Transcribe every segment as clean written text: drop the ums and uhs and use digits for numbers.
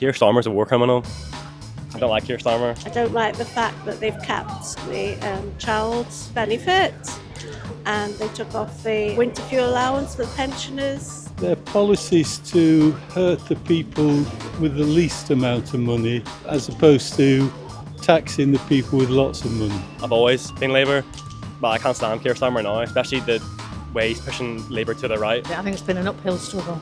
Keir Starmer's a war criminal. I don't like Keir Starmer. I don't like the fact that they've capped the child's benefit and they took off the winter fuel allowance for the pensioners. Their policies to hurt the people with the least amount of money as opposed to taxing the people with lots of money. I've always been Labour, but I can't stand Keir Starmer now, especially the way he's pushing Labour to the right. I think it's been an uphill struggle,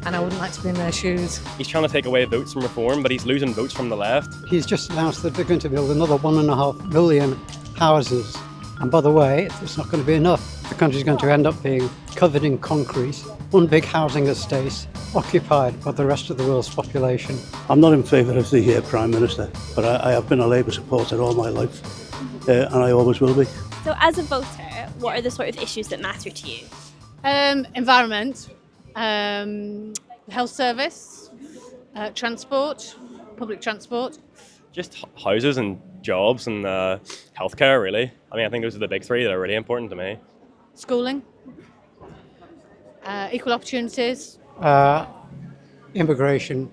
and I wouldn't like to be in their shoes. He's trying to take away votes from Reform, but he's losing votes from the left. He's just announced that they're going to build another 1.5 million houses. And by the way, it's not going to be enough. The country's going to end up being covered in concrete, one big housing estate, occupied by the rest of the world's population. I'm not in favour of the Prime Minister, but I have been a Labour supporter all my life, and I always will be. So as a voter, what are the sort of issues that matter to you? Environment, health service, transport, public transport. Just houses and jobs and healthcare, really. I mean, I think those are the big three that are really important to me. Schooling, equal opportunities. Immigration.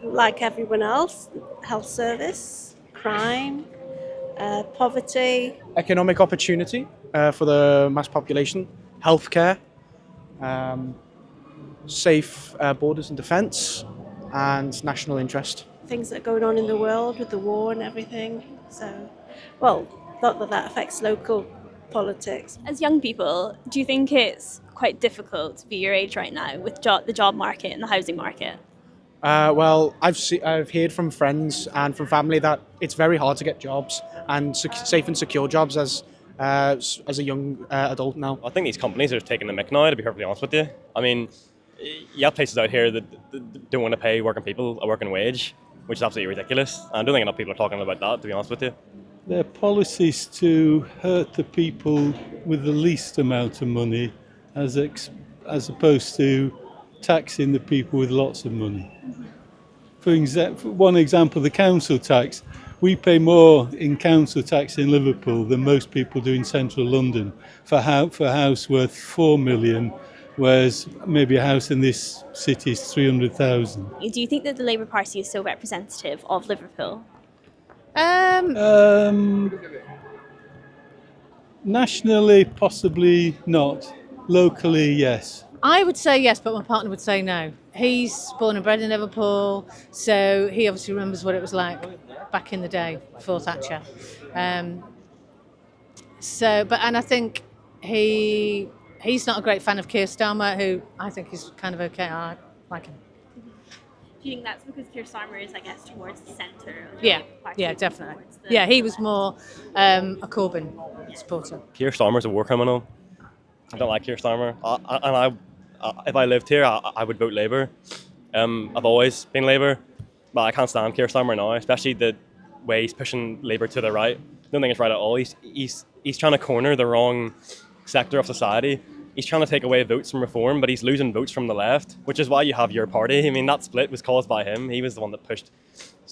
Like everyone else, health service, crime, poverty. Economic opportunity for the mass population, healthcare, safe borders and defence, and national interest. Things that are going on in the world with the war and everything. So, well, not that that affects local politics. As young people, do you think it's quite difficult to be your age right now with the job market and the housing market? Well, I've heard from friends and from family that it's very hard to get jobs and safe and secure jobs as a young adult now. I think these companies are just taking the mick now, to be perfectly honest with you. I mean, you have places out here that don't want to pay working people a working wage, which is absolutely ridiculous. I don't think enough people are talking about that, to be honest with you. Their policies to hurt the people with the least amount of money as opposed to taxing the people with lots of money. For one example, the council tax. We pay more in council tax in Liverpool than most people do in central London for a house worth 4 million, whereas maybe a house in this city is 300,000. Do you think that the Labour Party is so representative of Liverpool? Nationally, possibly not. Locally, yes. I would say yes, but my partner would say no. He's born and bred in Liverpool, so he obviously remembers what it was like back in the day before Thatcher. And I think he's not a great fan of Keir Starmer, who I think is kind of okay. I like him. Do you think that's because Keir Starmer is, I guess, towards the centre of the Yeah, Labour Party? yeah, definitely. Yeah, he was more a Corbyn supporter. Keir Starmer's a war criminal. I don't like Keir Starmer. If I lived here, I would vote Labour. I've always been Labour, but I can't stand Keir Starmer now, especially the way he's pushing Labour to the right. I don't think it's right at all. He's trying to corner the wrong sector of society. He's trying to take away votes from Reform, but he's losing votes from the left, which is why you have your party. I mean, that split was caused by him. He was the one that pushed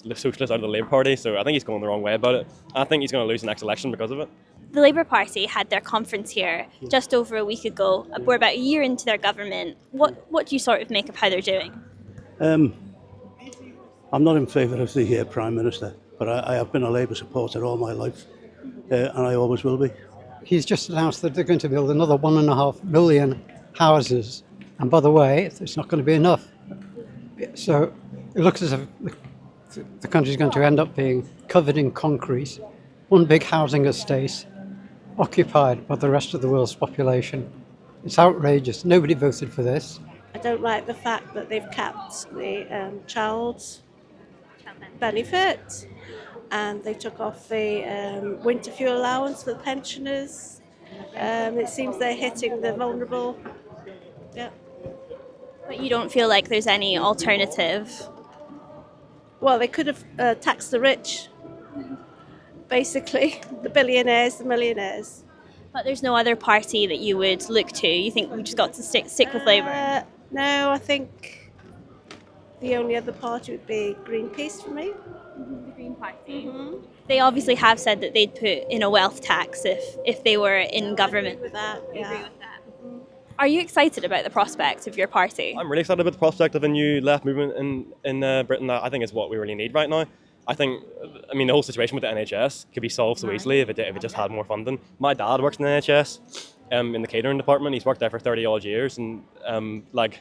the Socialists out of the Labour Party, so I think he's going the wrong way about it. I think he's going to lose the next election because of it. The Labour Party had their conference here just over a week ago. We're about a year into their government. What do you sort of make of how they're doing? I'm not in favour of the Prime Minister, but I have been a Labour supporter all my life, and I always will be. He's just announced that they're going to build another 1.5 million houses. And by the way, it's not going to be enough. So it looks as if the country's going to end up being covered in concrete, one big housing estate, occupied by the rest of the world's population. It's outrageous. Nobody voted for this. I don't like the fact that they've capped the child's benefit and they took off the winter fuel allowance for the pensioners. It seems they're hitting the vulnerable. Yeah. But you don't feel like there's any alternative? Well, they could have taxed the rich, basically, the billionaires, the millionaires. But there's no other party that you would look to? You think we just got to stick with Labour? No, I think the only other party would be Greenpeace for me. The Green Party. Mm-hmm. They obviously have said that they'd put in a wealth tax if they were in government. With that, yeah. I agree with that. Are you excited about the prospect of your party? I'm really excited about the prospect of a new left movement in Britain. I think is what we really need right now. I mean, the whole situation with the NHS could be solved so easily if it just had more funding. My dad works in the NHS, in the catering department. He's worked there for 30 odd years, and like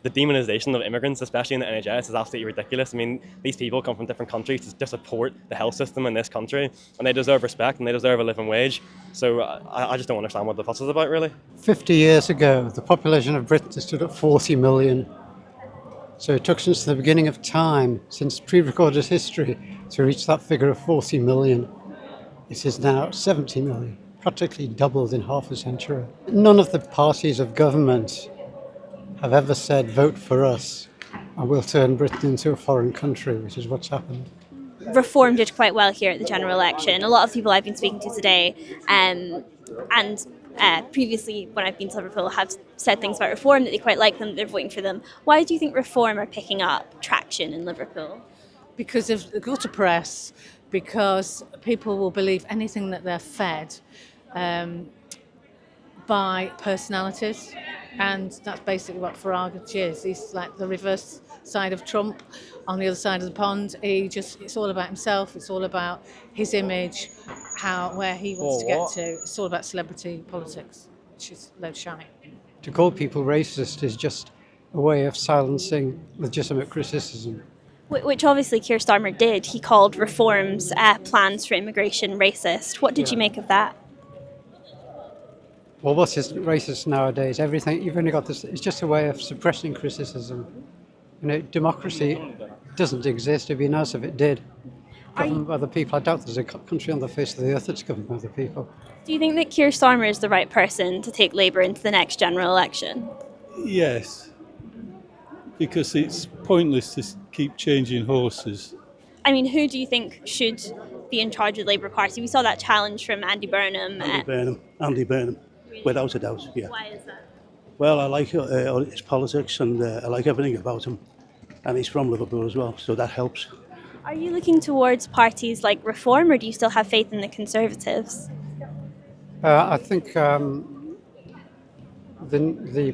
the demonisation of immigrants, especially in the NHS, is absolutely ridiculous. I mean, these people come from different countries to support the health system in this country, and they deserve respect and they deserve a living wage. So I just don't understand what the fuss is about, really. 50 years ago, the population of Britain stood at 40 million. So it took since the beginning of time, since pre-recorded history, to reach that figure of 40 million. It is now 70 million, practically doubled in half a century. None of the parties of government have ever said, vote for us and we'll turn Britain into a foreign country, which is what's happened. Reform did quite well here at the general election. A lot of people I've been speaking to today and previously when I've been to Liverpool have said things about Reform, that they quite like them, that they're voting for them. Why do you think Reform are picking up traction in Liverpool? Because of the gutter press, because people will believe anything that they're fed by personalities, and that's basically what Farage is. He's like the reverse side of Trump on the other side of the pond. It's all about himself, it's all about his image, where he wants to get to. It's all about celebrity politics, which is load shine. To call people racist is just a way of silencing legitimate criticism. Which obviously Keir Starmer did. He called Reform's plans for immigration racist. What did you make of that? Well, what is racist nowadays? Everything, you've only got this, it's just a way of suppressing criticism. You know, democracy doesn't exist. It'd be nice if it did. Governed by the people. I doubt there's a country on the face of the earth that's governed by the people. Do you think that Keir Starmer is the right person to take Labour into the next general election? Yes, because it's pointless to keep changing horses. I mean, who do you think should be in charge of the Labour Party? We saw that challenge from Andy Burnham. Andy Burnham, without a doubt, yeah. Why is that? Well, I like his politics and I like everything about him. And he's from Liverpool as well, so that helps. Are you looking towards parties like Reform, or do you still have faith in the Conservatives? I think the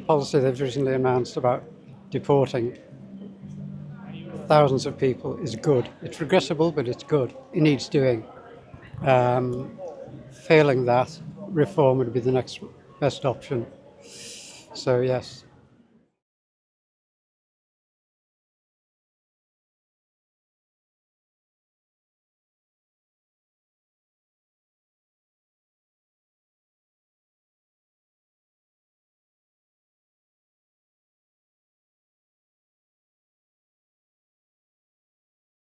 policy they've recently announced about deporting thousands of people is good. It's regrettable, but it's good. It needs doing. Failing that, Reform would be the next best option. So yes.